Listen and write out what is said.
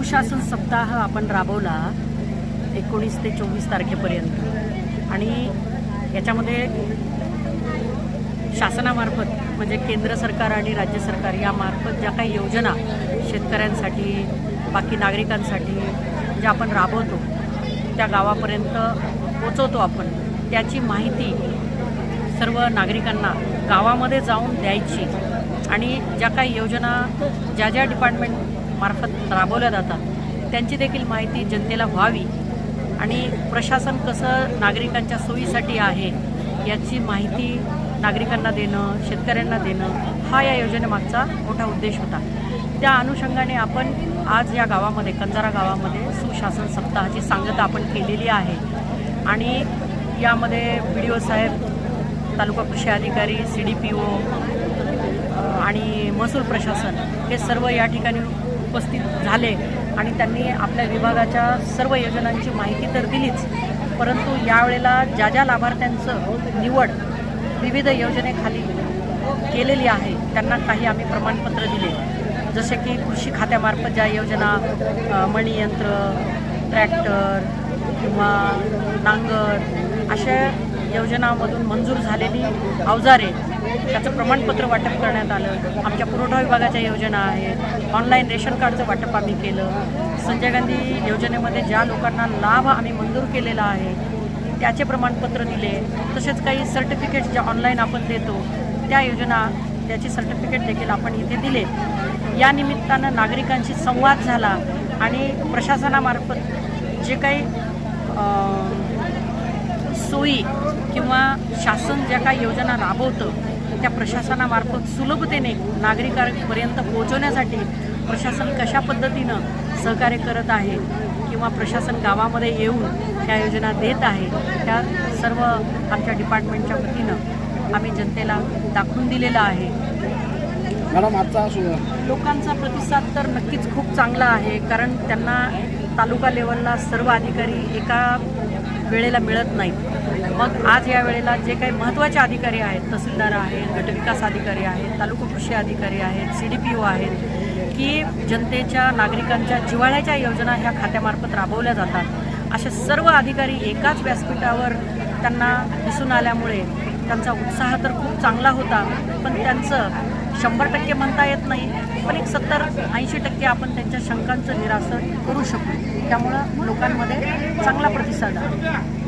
सुशासन सप्ताह आपण राबवला 19 ते 24 तारखेपर्यंत आणि याच्यामध्ये शासनामार्फत म्हणजे केंद्र सरकार आणि राज्य सरकार यामार्फत ज्या काही योजना शेतकऱ्यांसाठी बाकी नागरिकांसाठी ज्या आपण राबवतो त्या गावापर्यंत पोचवतो आपण, त्याची माहिती सर्व नागरिकांना गावामध्ये जाऊन द्यायची आणि ज्या काही योजना ज्या डिपार्टमेंटमार्फत राबवल्या जातात त्यांची देखील माहिती जनतेला व्हावी आणि प्रशासन कसं नागरिकांच्या सोयीसाठी आहे याची माहिती नागरिकांना देणं, शेतकऱ्यांना देणं हा या योजनेमागचा मोठा उद्देश होता। त्या अनुषंगाने आपण आज या गावामध्ये कंजारा गावामध्ये सुशासन सप्ताहाची सांगता आपण केलेली आहे आणि यामध्ये BDO साहेब, तालुका कृषी अधिकारी, CDPO आणि महसूल प्रशासन हे सर्व या ठिकाणी उपस्थित झाले आणि त्यांनी आपल्या विभागाच्या सर्व योजनांची माहिती तर दिलीच, परंतु यावेळेला ज्या लाभार्थ्यांचं निवड विविध योजनेखाली केलेली आहे त्यांना काही आम्ही प्रमाणपत्र दिले, जसे की कृषी खात्यामार्फत ज्या योजना मणीयंत्र, ट्रॅक्टर किंवा नांगर अशा योजनांमधून मंजूर झालेली अवजारे त्याचं प्रमाणपत्र वाटप करण्यात आलं। आमच्या पुरवठा विभागाच्या योजना आहेत, ऑनलाईन रेशन कार्डचं वाटप आम्ही केलं, संजय गांधी योजनेमध्ये ज्या लोकांना लाभ आम्ही मंजूर केलेला आहे त्याचे प्रमाणपत्र दिले, तसेच काही सर्टिफिकेट्स ज्या ऑनलाईन आपण देतो त्या योजना त्याची सर्टिफिकेट देखील आपण इथे दिले। या निमित्तानं नागरिकांशी संवाद झाला आणि प्रशासनामार्फत जे काही सोयी किंवा शासन ज्या काही योजना राबवतं त्या प्रशासनामार्फत सुलभतेने नागरिकांपर्यंत पोहोचवण्यासाठी प्रशासन कशा पद्धतीनं सहकार्य करत आहे किंवा प्रशासन गावामध्ये येऊन त्या योजना देत आहे त्या सर्व आमच्या डिपार्टमेंटच्या वतीनं आम्ही जनतेला दाखवून दिलेला आहे। मॅडम, आजचा लोकांचा प्रतिसाद तर नक्कीच खूप चांगला आहे, कारण त्यांना तालुका लेवलला सर्व अधिकारी एका वेळेला मिळत नाहीत। मग आज या वेळेला जे काही महत्त्वाचे अधिकारी आहेत, तहसीलदार आहेत, गटविकास अधिकारी आहेत, तालुका कृषी अधिकारी आहेत, CDPO आहेत, की जनतेच्या नागरिकांच्या जिव्हाळ्याच्या योजना ह्या खात्यामार्फत राबवल्या जातात, असे सर्व अधिकारी एकाच व्यासपीठावर त्यांना दिसून आल्यामुळे त्यांचा उत्साह तर खूप चांगला होता, पण त्यांचं 100% म्हणता येत नाही, पण एक 70-80% आपण त्यांच्या शंकांचं निरासन करू शकतो। त्यामुळं लोकांमध्ये चांगला प्रतिसाद आहे।